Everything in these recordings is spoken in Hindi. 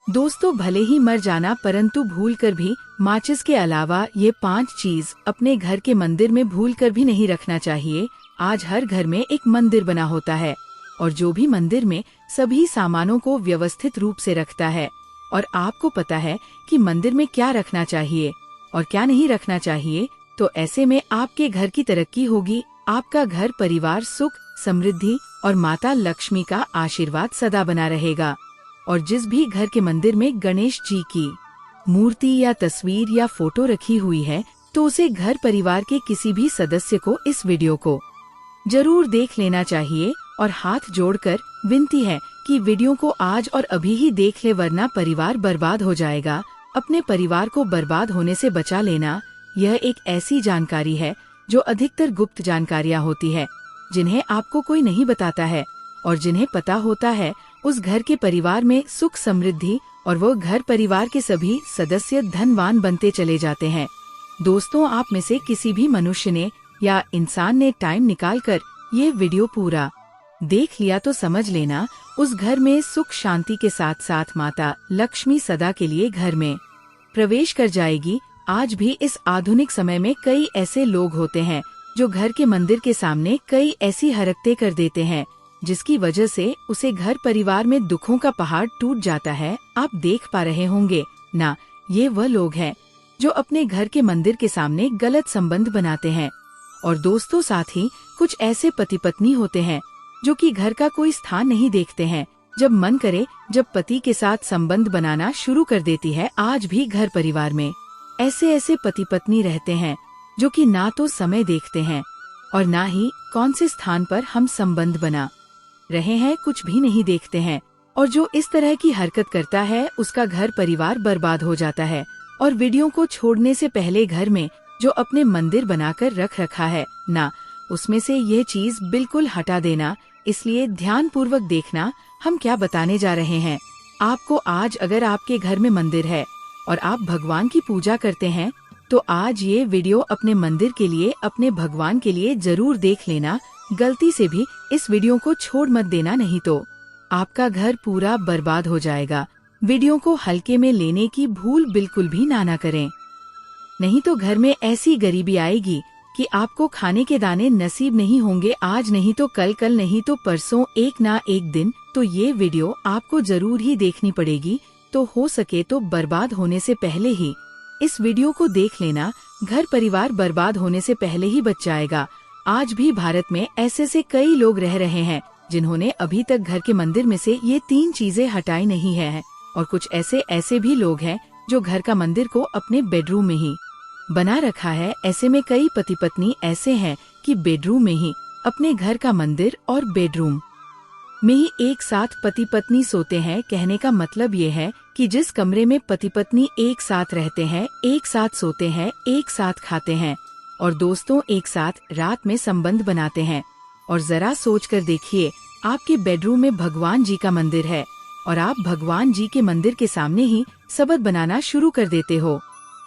दोस्तों, भले ही मर जाना परंतु भूल कर भी माचिस के अलावा ये 5 चीज अपने घर के मंदिर में भूल कर भी नहीं रखना चाहिए। आज हर घर में एक मंदिर बना होता है और जो भी मंदिर में सभी सामानों को व्यवस्थित रूप से रखता है और आपको पता है कि मंदिर में क्या रखना चाहिए और क्या नहीं रखना चाहिए, तो ऐसे में आपके घर की तरक्की होगी, आपका घर परिवार सुख समृद्धि और माता लक्ष्मी का आशीर्वाद सदा बना रहेगा। और जिस भी घर के मंदिर में गणेश जी की मूर्ति या तस्वीर या फोटो रखी हुई है, तो उसे घर परिवार के किसी भी सदस्य को इस वीडियो को जरूर देख लेना चाहिए और हाथ जोड़कर विनती है कि वीडियो को आज और अभी ही देख ले, वरना परिवार बर्बाद हो जाएगा। अपने परिवार को बर्बाद होने से बचा लेना, यह एक ऐसी जानकारी है जो अधिकतर गुप्त जानकारियाँ होती है, जिन्हें आपको कोई नहीं बताता है, और जिन्हें पता होता है उस घर के परिवार में सुख समृद्धि और वो घर परिवार के सभी सदस्य धनवान बनते चले जाते हैं। दोस्तों, आप में से किसी भी मनुष्य ने या इंसान ने टाइम निकालकर ये वीडियो पूरा देख लिया तो समझ लेना उस घर में सुख शांति के साथ साथ माता लक्ष्मी सदा के लिए घर में प्रवेश कर जाएगी। आज भी इस आधुनिक समय में कई ऐसे लोग होते हैं जो घर के मंदिर के सामने कई ऐसी हरकतें कर देते हैं, जिसकी वजह से उसे घर परिवार में दुखों का पहाड़ टूट जाता है। आप देख पा रहे होंगे ना, ये वह लोग हैं जो अपने घर के मंदिर के सामने गलत संबंध बनाते हैं। और दोस्तों, साथ ही कुछ ऐसे पति पत्नी होते हैं जो कि घर का कोई स्थान नहीं देखते हैं। जब मन करे जब पति के साथ संबंध बनाना शुरू कर देती है। आज भी घर परिवार में ऐसे ऐसे पति पत्नी रहते हैं जो कि ना तो समय देखते हैं और ना ही कौन से स्थान पर हम संबंध बना रहे हैं, कुछ भी नहीं देखते हैं। और जो इस तरह की हरकत करता है उसका घर परिवार बर्बाद हो जाता है। और वीडियो को छोड़ने से पहले घर में जो अपने मंदिर बनाकर रख रखा है ना, उसमें से ये चीज बिल्कुल हटा देना। इसलिए ध्यान पूर्वक देखना हम क्या बताने जा रहे हैं आपको। आज अगर आपके घर में मंदिर है और आप भगवान की पूजा करते हैं, तो आज ये वीडियो अपने मंदिर के लिए, अपने भगवान के लिए जरूर देख लेना। गलती से भी इस वीडियो को छोड़ मत देना, नहीं तो आपका घर पूरा बर्बाद हो जाएगा। वीडियो को हल्के में लेने की भूल बिल्कुल भी ना करें, नहीं तो घर में ऐसी गरीबी आएगी कि आपको खाने के दाने नसीब नहीं होंगे। आज नहीं तो कल, कल नहीं तो परसों, एक ना एक दिन तो ये वीडियो आपको जरूर ही देखनी पड़ेगी। तो हो सके तो बर्बाद होने से पहले ही इस वीडियो को देख लेना, घर परिवार बर्बाद होने से पहले ही बच जाएगा। आज भी भारत में ऐसे से कई लोग रह रहे हैं जिन्होंने अभी तक घर के मंदिर में से ये 3 चीजें हटाई नहीं है। और कुछ ऐसे भी लोग हैं जो घर का मंदिर को अपने बेडरूम में ही बना रखा है। ऐसे में कई पति पत्नी ऐसे हैं कि बेडरूम में ही अपने घर का मंदिर और बेडरूम में ही एक साथ पति पत्नी सोते हैं। कहने का मतलब ये है कि जिस कमरे में पति पत्नी एक साथ रहते हैं, एक साथ सोते हैं, एक साथ खाते हैं और दोस्तों एक साथ रात में संबंध बनाते हैं। और जरा सोच कर देखिए, आपके बेडरूम में भगवान जी का मंदिर है और आप भगवान जी के मंदिर के सामने ही सबद बनाना शुरू कर देते हो।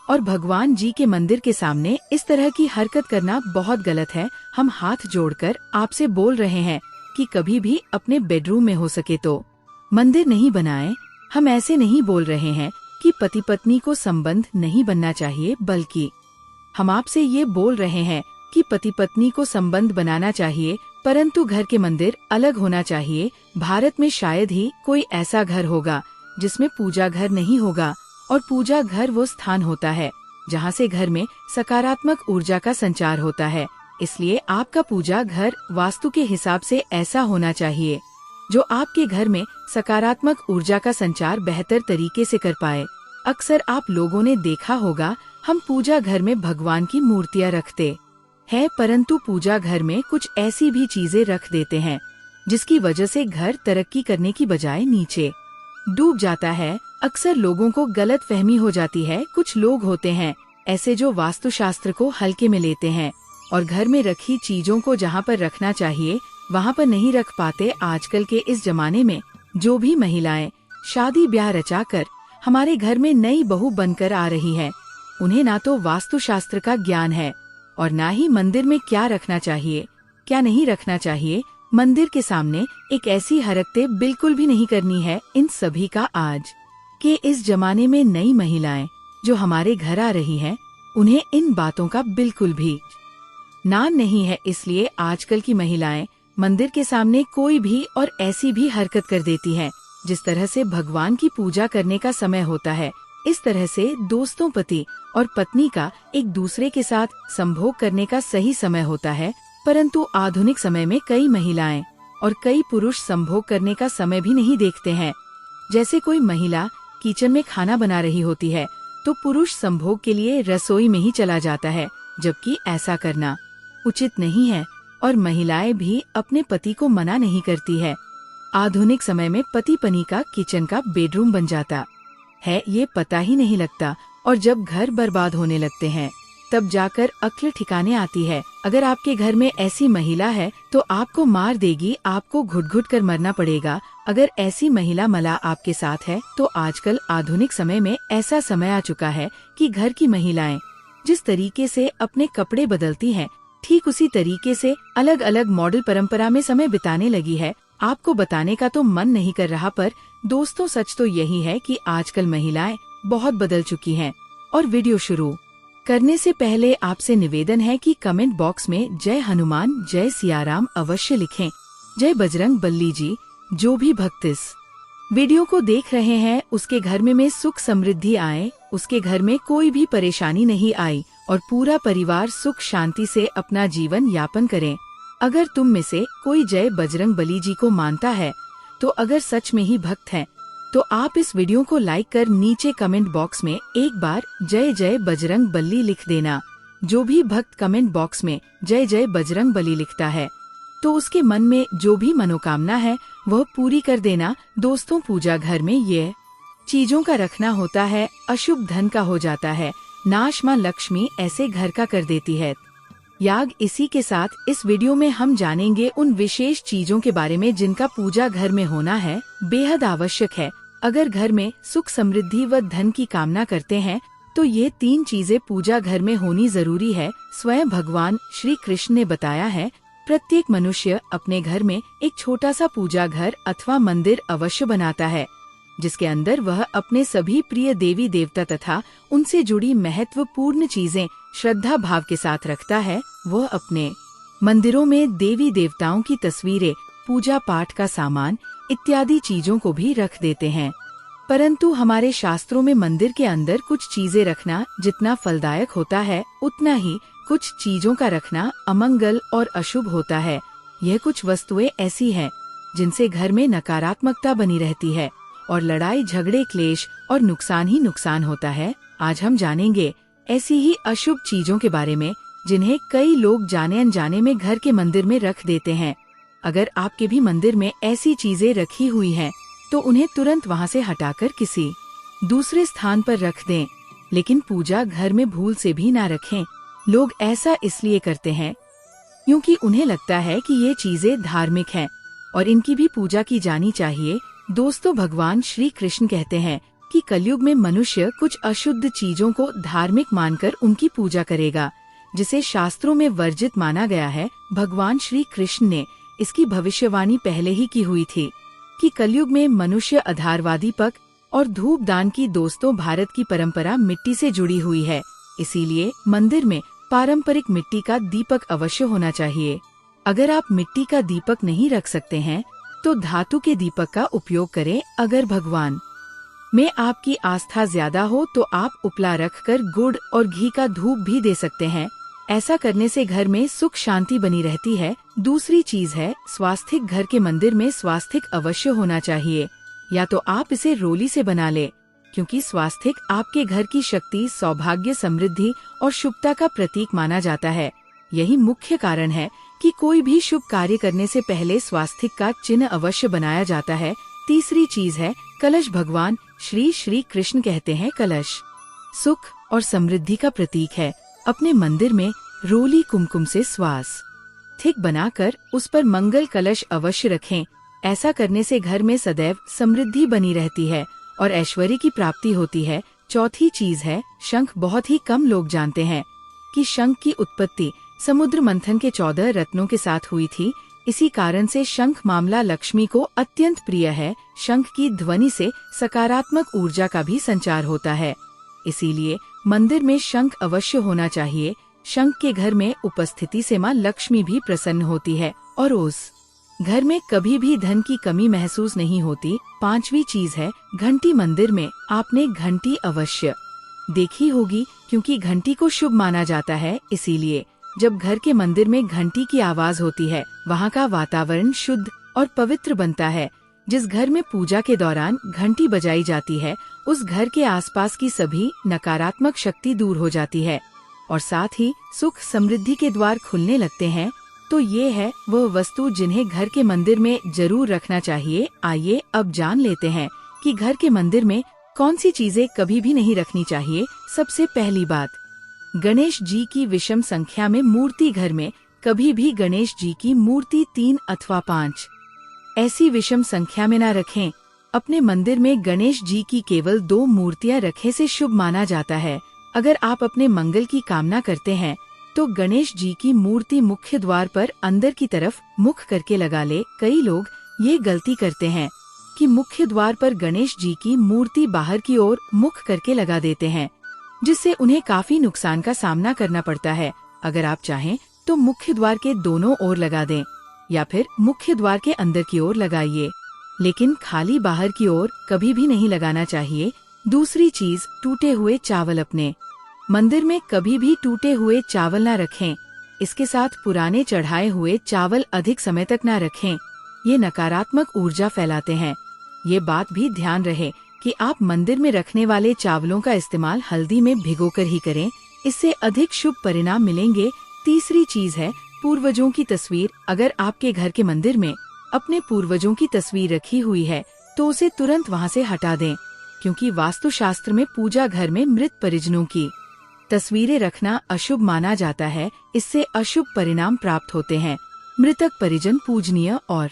और भगवान जी के मंदिर के सामने इस तरह की हरकत करना बहुत गलत है। हम हाथ जोड़कर आपसे बोल रहे हैं कि कभी भी अपने बेडरूम में हो सके तो मंदिर नहीं बनाएं। हम ऐसे नहीं बोल रहे हैं कि पति पत्नी को संबंध नहीं बनना चाहिए, बल्कि हम आपसे ये बोल रहे हैं कि पति पत्नी को संबंध बनाना चाहिए, परंतु घर के मंदिर अलग होना चाहिए। भारत में शायद ही कोई ऐसा घर होगा जिसमें पूजा घर नहीं होगा। और पूजा घर वो स्थान होता है जहाँ से घर में सकारात्मक ऊर्जा का संचार होता है। इसलिए आपका पूजा घर वास्तु के हिसाब से ऐसा होना चाहिए जो आपके घर में सकारात्मक ऊर्जा का संचार बेहतर तरीके से कर पाए। अक्सर आप लोगों ने देखा होगा, हम पूजा घर में भगवान की मूर्तियाँ रखते हैं, परंतु पूजा घर में कुछ ऐसी भी चीजें रख देते हैं जिसकी वजह से घर तरक्की करने की बजाय नीचे डूब जाता है। अक्सर लोगों को गलत फहमी हो जाती है। कुछ लोग होते हैं ऐसे जो वास्तुशास्त्र को हल्के में लेते हैं और घर में रखी चीजों को जहाँ पर रखना चाहिए वहाँ पर नहीं रख पाते। आजकल के इस जमाने में जो भी महिलाएं शादी ब्याह रचा कर हमारे घर में नई बहू बनकर आ रही है, उन्हें ना तो वास्तुशास्त्र का ज्ञान है और ना ही मंदिर में क्या रखना चाहिए क्या नहीं रखना चाहिए। मंदिर के सामने एक ऐसी हरकतें बिल्कुल भी नहीं करनी है। इन सभी का आज कि इस जमाने में नई महिलाएं जो हमारे घर आ रही हैं, उन्हें इन बातों का बिल्कुल भी नाम नहीं है। इसलिए आजकल की महिलाएं मंदिर के सामने कोई भी और ऐसी भी हरकत कर देती हैं। जिस तरह से भगवान की पूजा करने का समय होता है, इस तरह से दोस्तों, पति और पत्नी का एक दूसरे के साथ संभोग करने का सही समय होता है। परंतु आधुनिक समय में कई महिलाएं और कई पुरुष संभोग करने का समय भी नहीं देखते हैं। जैसे कोई महिला किचन में खाना बना रही होती है तो पुरुष संभोग के लिए रसोई में ही चला जाता है, जबकि ऐसा करना उचित नहीं है और महिलाएं भी अपने पति को मना नहीं करती है। आधुनिक समय में पति पत्नी का किचन का बेडरूम बन जाता है, ये पता ही नहीं लगता। और जब घर बर्बाद होने लगते हैं तब जाकर अक्ल ठिकाने आती है। अगर आपके घर में ऐसी महिला है तो आपको मार देगी, आपको घुट घुट कर मरना पड़ेगा। अगर ऐसी महिला मला आपके साथ है तो आजकल आधुनिक समय में ऐसा समय आ चुका है कि घर की महिलाएं जिस तरीके से अपने कपड़े बदलती हैं, ठीक उसी तरीके से अलग अलग मॉडल परंपरा में समय बिताने लगी है। आपको बताने का तो मन नहीं कर रहा, पर दोस्तों सच तो यही है कि आजकल महिलाएं बहुत बदल चुकी हैं। और वीडियो शुरू करने से पहले आपसे निवेदन है कि कमेंट बॉक्स में जय हनुमान, जय सियाराम अवश्य लिखें। जय बजरंग बल्ली जी। जो भी भक्त इस वीडियो को देख रहे हैं उसके घर में सुख समृद्धि आए, उसके घर में कोई भी परेशानी नहीं आई और पूरा परिवार सुख शांति से अपना जीवन यापन करें। अगर तुम में से कोई जय बजरंग बली जी को मानता है तो अगर सच में ही भक्त हैं तो आप इस वीडियो को लाइक कर नीचे कमेंट बॉक्स में एक बार जय जय बजरंग बली लिख देना। जो भी भक्त कमेंट बॉक्स में जय जय बजरंग बली लिखता है तो उसके मन में जो भी मनोकामना है वह पूरी कर देना। दोस्तों, पूजा घर में ये चीजों का रखना होता है, अशुभ धन का हो जाता है, नाश माँ लक्ष्मी ऐसे घर का कर देती है। याग इसी के साथ इस वीडियो में हम जानेंगे उन विशेष चीजों के बारे में जिनका पूजा घर में होना है बेहद आवश्यक है। अगर घर में सुख समृद्धि व धन की कामना करते हैं तो ये 3 चीजें पूजा घर में होनी जरूरी है। स्वयं भगवान श्री कृष्ण ने बताया है, प्रत्येक मनुष्य अपने घर में एक छोटा सा पूजा घर अथवा मंदिर अवश्य बनाता है, जिसके अंदर वह अपने सभी प्रिय देवी देवता तथा उनसे जुड़ी महत्वपूर्ण चीजें श्रद्धा भाव के साथ रखता है। वह अपने मंदिरों में देवी देवताओं की तस्वीरें, पूजा पाठ का सामान इत्यादि चीजों को भी रख देते हैं। परंतु हमारे शास्त्रों में मंदिर के अंदर कुछ चीजें रखना जितना फलदायक होता है, उतना ही कुछ चीजों का रखना अमंगल और अशुभ होता है। यह कुछ वस्तुएं ऐसी हैं जिनसे घर में नकारात्मकता बनी रहती है और लड़ाई झगड़े क्लेश और नुकसान ही नुकसान होता है। आज हम जानेंगे ऐसी ही अशुभ चीजों के बारे में जिन्हें कई लोग जाने अनजाने में घर के मंदिर में रख देते हैं। अगर आपके भी मंदिर में ऐसी चीजें रखी हुई हैं, तो उन्हें तुरंत वहां से हटाकर किसी दूसरे स्थान पर रख दें, लेकिन पूजा घर में भूल से भी ना रखें। लोग ऐसा इसलिए करते हैं क्योंकि उन्हें लगता है कि ये चीजें धार्मिक हैं और इनकी भी पूजा की जानी चाहिए। दोस्तों, भगवान श्री कृष्ण कहते हैं कि कलयुग में मनुष्य कुछ अशुद्ध चीजों को धार्मिक मानकर उनकी पूजा करेगा, जिसे शास्त्रों में वर्जित माना गया है। भगवान श्री कृष्ण ने इसकी भविष्यवाणी पहले ही की हुई थी कि कलयुग में मनुष्य अधारवादी दीपक और धूप दान की। दोस्तों, भारत की परंपरा मिट्टी से जुड़ी हुई है, इसीलिए मंदिर में पारंपरिक मिट्टी का दीपक अवश्य होना चाहिए। अगर आप मिट्टी का दीपक नहीं रख सकते हैं तो धातु के दीपक का उपयोग करें। अगर भगवान में आपकी आस्था ज्यादा हो तो आप उपला रखकर गुड़ और घी का धूप भी दे सकते हैं। ऐसा करने से घर में सुख शांति बनी रहती है। दूसरी चीज है स्वास्तिक। घर के मंदिर में स्वास्तिक अवश्य होना चाहिए, या तो आप इसे रोली से बना ले, क्योंकि स्वास्तिक आपके घर की शक्ति, सौभाग्य, समृद्धि और शुभता का प्रतीक माना जाता है। यही मुख्य कारण है कि कोई भी शुभ कार्य करने से पहले स्वास्तिक का चिन्ह अवश्य बनाया जाता है। तीसरी चीज है कलश। भगवान श्री कृष्ण कहते हैं कलश सुख और समृद्धि का प्रतीक है। अपने मंदिर में रोली कुमकुम से स्वास्तिक बनाकर उस पर मंगल कलश अवश्य रखें। ऐसा करने से घर में सदैव समृद्धि बनी रहती है और ऐश्वर्य की प्राप्ति होती है। चौथी चीज है शंख। बहुत ही कम लोग जानते हैं कि शंख की उत्पत्ति समुद्र मंथन के 14 रत्नों के साथ हुई थी। इसी कारण से शंख मामला लक्ष्मी को अत्यंत प्रिय है। शंख की ध्वनि से सकारात्मक ऊर्जा का भी संचार होता है, इसीलिए मंदिर में शंख अवश्य होना चाहिए। शंख के घर में उपस्थिति से माँ लक्ष्मी भी प्रसन्न होती है और उस घर में कभी भी धन की कमी महसूस नहीं होती। 5वीं चीज है घंटी। मंदिर में आपने घंटी अवश्य देखी होगी, क्योंकि घंटी को शुभ माना जाता है। इसीलिए जब घर के मंदिर में घंटी की आवाज होती है, वहाँ का वातावरण शुद्ध और पवित्र बनता है। जिस घर में पूजा के दौरान घंटी बजाई जाती है, उस घर के आसपास की सभी नकारात्मक शक्ति दूर हो जाती है और साथ ही सुख समृद्धि के द्वार खुलने लगते हैं। तो ये है वह वस्तु जिन्हें घर के मंदिर में जरूर रखना चाहिए। आइए अब जान लेते हैं कि घर के मंदिर में कौन सी चीजें कभी भी नहीं रखनी चाहिए। सबसे पहली बात, गणेश जी की विषम संख्या में मूर्ति। घर में कभी भी गणेश जी की मूर्ति 3 अथवा 5 ऐसी विषम संख्या में न रखें। अपने मंदिर में गणेश जी की केवल 2 मूर्तियां रखे से शुभ माना जाता है। अगर आप अपने मंगल की कामना करते हैं तो गणेश जी की मूर्ति मुख्य द्वार पर अंदर की तरफ मुख करके लगा ले। कई लोग ये गलती करते हैं कि मुख्य द्वार पर गणेश जी की मूर्ति बाहर की ओर मुख करके लगा देते हैं, जिससे उन्हें काफी नुकसान का सामना करना पड़ता है। अगर आप चाहें तो मुख्य द्वार के दोनों ओर लगा दें या फिर मुख्य द्वार के अंदर की ओर लगाइए, लेकिन खाली बाहर की ओर कभी भी नहीं लगाना चाहिए। दूसरी चीज, टूटे हुए चावल। अपने मंदिर में कभी भी टूटे हुए चावल न रखें। इसके साथ पुराने चढ़ाए हुए चावल अधिक समय तक न रखें, ये नकारात्मक ऊर्जा फैलाते हैं। ये बात भी ध्यान रहे कि आप मंदिर में रखने वाले चावलों का इस्तेमाल हल्दी में भिगोकर ही करें, इससे अधिक शुभ परिणाम मिलेंगे। तीसरी चीज है पूर्वजों की तस्वीर। अगर आपके घर के मंदिर में अपने पूर्वजों की तस्वीर रखी हुई है तो उसे तुरंत वहां से हटा दें, क्योंकि वास्तुशास्त्र में पूजा घर में मृत परिजनों की तस्वीरें रखना अशुभ माना जाता है। इससे अशुभ परिणाम प्राप्त होते हैं। मृतक परिजन पूजनीय और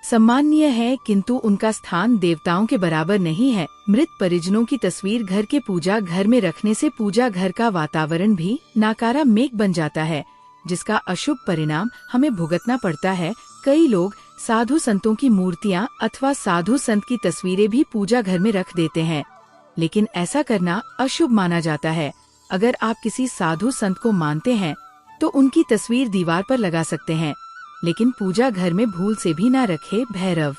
सम्माननीय है, किंतु उनका स्थान देवताओं के बराबर नहीं है। मृत परिजनों की तस्वीर घर के पूजा घर में रखने से पूजा घर का वातावरण भी नकारात्मक बन जाता है, जिसका अशुभ परिणाम हमें भुगतना पड़ता है। कई लोग साधु संतों की मूर्तियां अथवा साधु संत की तस्वीरें भी पूजा घर में रख देते हैं, लेकिन ऐसा करना अशुभ माना जाता है। अगर आप किसी साधु संत को मानते हैं तो उनकी तस्वीर दीवार पर लगा सकते हैं, लेकिन पूजा घर में भूल से भी ना रखे। भैरव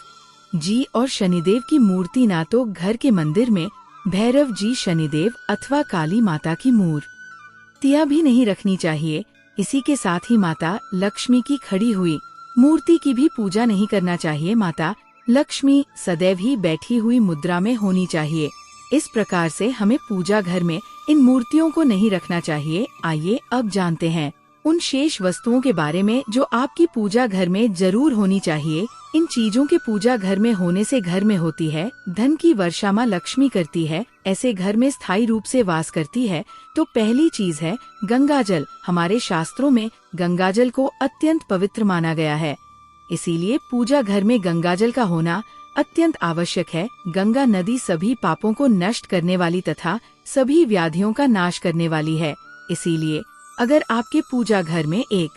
जी और शनिदेव की मूर्ति ना तो घर के मंदिर में भैरव जी, शनिदेव अथवा काली माता की मूर्तियां भी नहीं रखनी चाहिए। इसी के साथ ही माता लक्ष्मी की खड़ी हुई मूर्ति की भी पूजा नहीं करना चाहिए। माता लक्ष्मी सदैव ही बैठी हुई मुद्रा में होनी चाहिए। इस प्रकार से हमें पूजा घर में इन मूर्तियों को नहीं रखना चाहिए। आइए अब जानते हैं उन शेष वस्तुओं के बारे में जो आपकी पूजा घर में जरूर होनी चाहिए। इन चीजों के पूजा घर में होने से घर में होती है धन की वर्षा। माँ लक्ष्मी करती है, ऐसे घर में स्थायी रूप से वास करती है। तो पहली चीज है गंगा जल। हमारे शास्त्रों में गंगा जल को अत्यंत पवित्र माना गया है, इसीलिए पूजा घर में गंगा जल का होना अत्यंत आवश्यक है। गंगा नदी सभी पापों को नष्ट करने वाली तथा सभी व्याधियों का नाश करने वाली है। इसीलिए अगर आपके पूजा घर में एक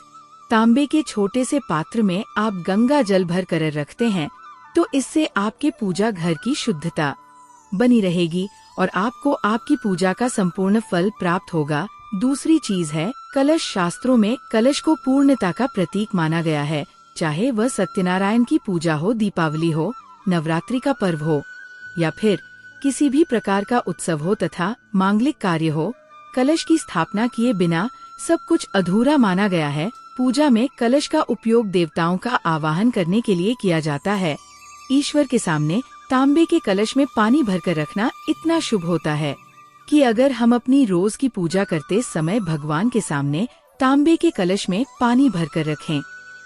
तांबे के छोटे से पात्र में आप गंगा जल भर कर रखते हैं तो इससे आपके पूजा घर की शुद्धता बनी रहेगी और आपको आपकी पूजा का संपूर्ण फल प्राप्त होगा। दूसरी चीज है कलश। शास्त्रों में कलश को पूर्णता का प्रतीक माना गया है, चाहे वह सत्यनारायण की पूजा हो, दीपावली हो, नवरात्रि का पर्व हो या फिर किसी भी प्रकार का उत्सव हो तथा मांगलिक कार्य हो। कलश की स्थापना किए बिना सब कुछ अधूरा माना गया है। पूजा में कलश का उपयोग देवताओं का आवाहन करने के लिए किया जाता है। ईश्वर के सामने तांबे के कलश में पानी भरकर रखना इतना शुभ होता है कि अगर हम अपनी रोज की पूजा करते समय भगवान के सामने तांबे के कलश में पानी भरकर रखें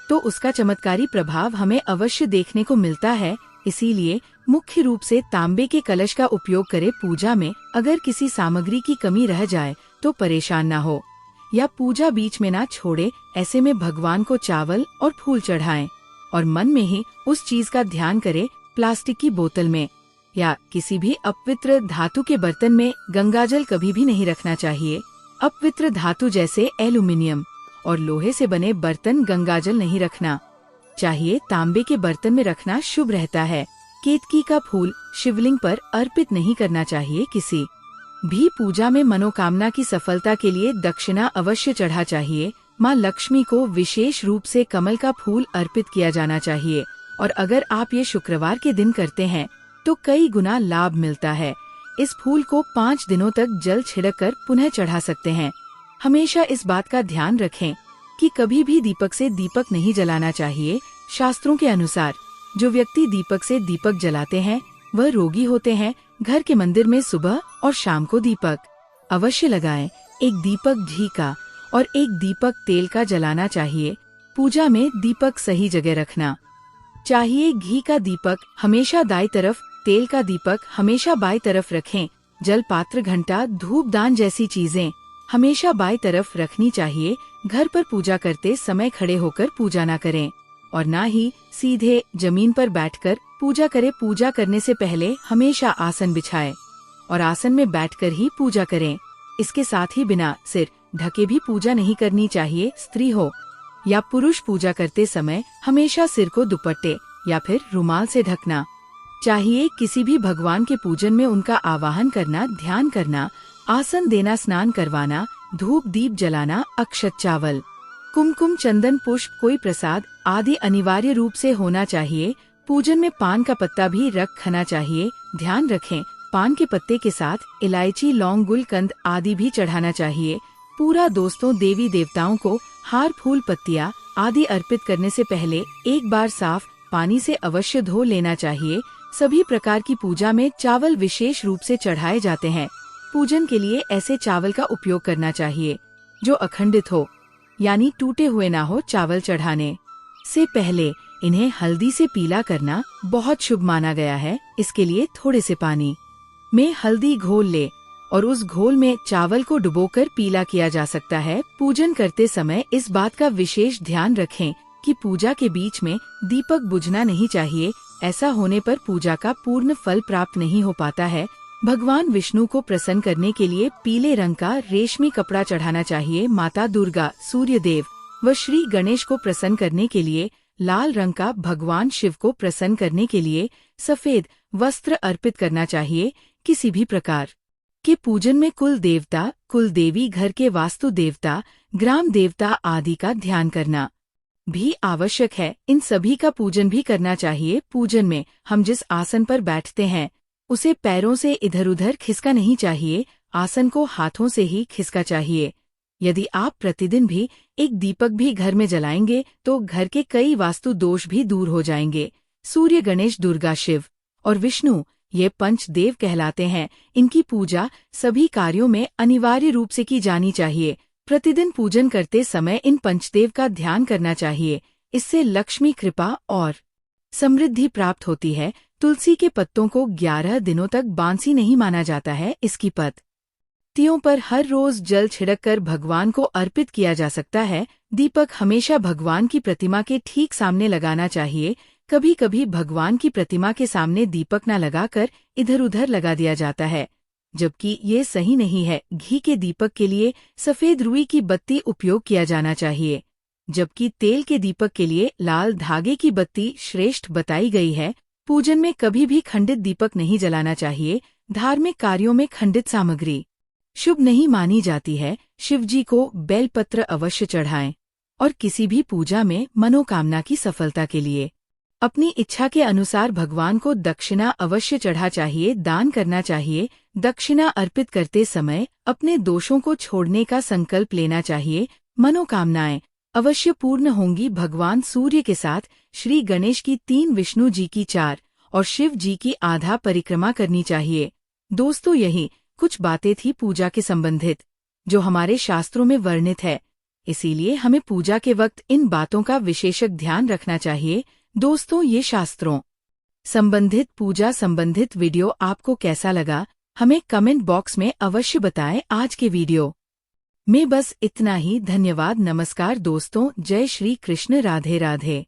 तो उसका चमत्कारी प्रभाव हमें अवश्य देखने को मिलता है। इसीलिए मुख्य रूप से तांबे के कलश का उपयोग करें पूजा में। अगर किसी सामग्री की कमी रह जाए तो परेशान ना हो या पूजा बीच में ना छोड़े। ऐसे में भगवान को चावल और फूल चढ़ाएं और मन में ही उस चीज का ध्यान करें। प्लास्टिक की बोतल में या किसी भी अपवित्र धातु के बर्तन में गंगाजल कभी भी नहीं रखना चाहिए। अपवित्र धातु जैसे एल्यूमिनियम और लोहे से बने बर्तन गंगाजल नहीं रखना। चाहिए तांबे के बर्तन में रखना शुभ रहता है। केतकी का फूल शिवलिंग पर अर्पित नहीं करना चाहिए। किसी भी पूजा में मनोकामना की सफलता के लिए दक्षिणा अवश्य चढ़ा चाहिए। माँ लक्ष्मी को विशेष रूप से कमल का फूल अर्पित किया जाना चाहिए और अगर आप ये शुक्रवार के दिन करते हैं तो कई गुना लाभ मिलता है। इस फूल को 5 दिनों तक जल छिड़क कर पुनः चढ़ा सकते हैं। हमेशा इस बात का ध्यान रखें कि कभी भी दीपक से दीपक नहीं जलाना चाहिए। शास्त्रों के अनुसार जो व्यक्ति दीपक से दीपक जलाते हैं वह रोगी होते हैं। घर के मंदिर में सुबह और शाम को दीपक अवश्य लगाएं। एक दीपक घी का और एक दीपक तेल का जलाना चाहिए। पूजा में दीपक सही जगह रखना चाहिए। घी का दीपक हमेशा दाईं तरफ, तेल का दीपक हमेशा बाईं तरफ रखें। जल पात्र, घंटा, धूपदान जैसी चीजें हमेशा बाईं तरफ रखनी चाहिए। घर पर पूजा करते समय खड़े होकर पूजा न करें और न ही सीधे जमीन पर बैठकर पूजा करें। पूजा करने से पहले हमेशा आसन बिछाएं और आसन में बैठकर ही पूजा करें। इसके साथ ही बिना सिर ढके भी पूजा नहीं करनी चाहिए। स्त्री हो या पुरुष पूजा करते समय हमेशा सिर को दुपट्टे या फिर रुमाल से ढकना चाहिए। किसी भी भगवान के पूजन में उनका आवाहन करना, ध्यान करना, आसन देना, स्नान करवाना, धूप दीप जलाना, अक्षत, चावल, कुमकुम, चंदन, पुष्प, कोई प्रसाद आदि अनिवार्य रूप से होना चाहिए। पूजन में पान का पत्ता भी रखना चाहिए। ध्यान रखें, पान के पत्ते के साथ इलायची, लौंग, गुलकंद आदि भी चढ़ाना चाहिए। पूरा दोस्तों, देवी देवताओं को हार, फूल, पत्तियां आदि अर्पित करने से पहले एक बार साफ पानी से अवश्य धो लेना चाहिए। सभी प्रकार की पूजा में चावल विशेष रूप से चढ़ाए जाते हैं। पूजन के लिए ऐसे चावल का उपयोग करना चाहिए जो अखंडित हो, यानी टूटे हुए ना हो। चावल चढ़ाने से पहले इन्हें हल्दी से पीला करना बहुत शुभ माना गया है। इसके लिए थोड़े से पानी में हल्दी घोल ले और उस घोल में चावल को डुबोकर पीला किया जा सकता है। पूजन करते समय इस बात का विशेष ध्यान रखें कि पूजा के बीच में दीपक बुझना नहीं चाहिए। ऐसा होने पर पूजा का पूर्ण फल प्राप्त नहीं हो पाता है। भगवान विष्णु को प्रसन्न करने के लिए पीले रंग का रेशमी कपड़ा चढ़ाना चाहिए। माता दुर्गा, सूर्य देव व श्री गणेश को प्रसन्न करने के लिए लाल रंग का, भगवान शिव को प्रसन्न करने के लिए सफेद वस्त्र अर्पित करना चाहिए। किसी भी प्रकार के पूजन में कुल देवता, कुल देवी, घर के वास्तु देवता, ग्राम देवता आदि का ध्यान करना भी आवश्यक है। इन सभी का पूजन भी करना चाहिए। पूजन में हम जिस आसन पर बैठते हैं उसे पैरों से इधर उधर खिसका नहीं चाहिए। आसन को हाथों से ही खिसका चाहिए। यदि आप प्रतिदिन भी एक दीपक भी घर में जलाएंगे तो घर के कई वास्तु दोष भी दूर हो जाएंगे। सूर्य, गणेश, दुर्गा, शिव और विष्णु ये पंचदेव कहलाते हैं। इनकी पूजा सभी कार्यों में अनिवार्य रूप से की जानी चाहिए। प्रतिदिन पूजन करते समय इन पंचदेव का ध्यान करना चाहिए। इससे लक्ष्मी कृपा और समृद्धि प्राप्त होती है। तुलसी के पत्तों को 11 दिनों तक बांसी नहीं माना जाता है। इसकी पत्तियों पर हर रोज जल छिड़ककर भगवान को अर्पित किया जा सकता है। दीपक हमेशा भगवान की प्रतिमा के ठीक सामने लगाना चाहिए। कभी कभी भगवान की प्रतिमा के सामने दीपक न लगाकर इधर उधर लगा दिया जाता है, जबकि ये सही नहीं है। घी के दीपक के लिए सफेद रुई की बत्ती उपयोग किया जाना चाहिए, जबकि तेल के दीपक के लिए लाल धागे की बत्ती श्रेष्ठ बताई गई है। पूजन में कभी भी खंडित दीपक नहीं जलाना चाहिए। धार्मिक कार्यों में खंडित सामग्री शुभ नहीं मानी जाती है। शिवजी को बेलपत्र अवश्य चढ़ाएं और किसी भी पूजा में मनोकामना की सफलता के लिए अपनी इच्छा के अनुसार भगवान को दक्षिणा अवश्य चढ़ा चाहिए, दान करना चाहिए। दक्षिणा अर्पित करते समय अपने दोषों को छोड़ने का संकल्प लेना चाहिए। मनोकामनाएं अवश्य पूर्ण होंगी। भगवान सूर्य के साथ श्री गणेश की 3, विष्णु जी की 4 और शिव जी की आधा परिक्रमा करनी चाहिए। दोस्तों, यही कुछ बातें थी पूजा के संबंधित जो हमारे शास्त्रों में वर्णित है। इसीलिए हमें पूजा के वक्त इन बातों का विशेषक ध्यान रखना चाहिए। दोस्तों, ये शास्त्रों संबंधित पूजा संबंधित वीडियो आपको कैसा लगा हमें कमेंट बॉक्स में अवश्य बताएं। आज के वीडियो में बस इतना ही। धन्यवाद। नमस्कार दोस्तों, जय श्री कृष्ण, राधे राधे।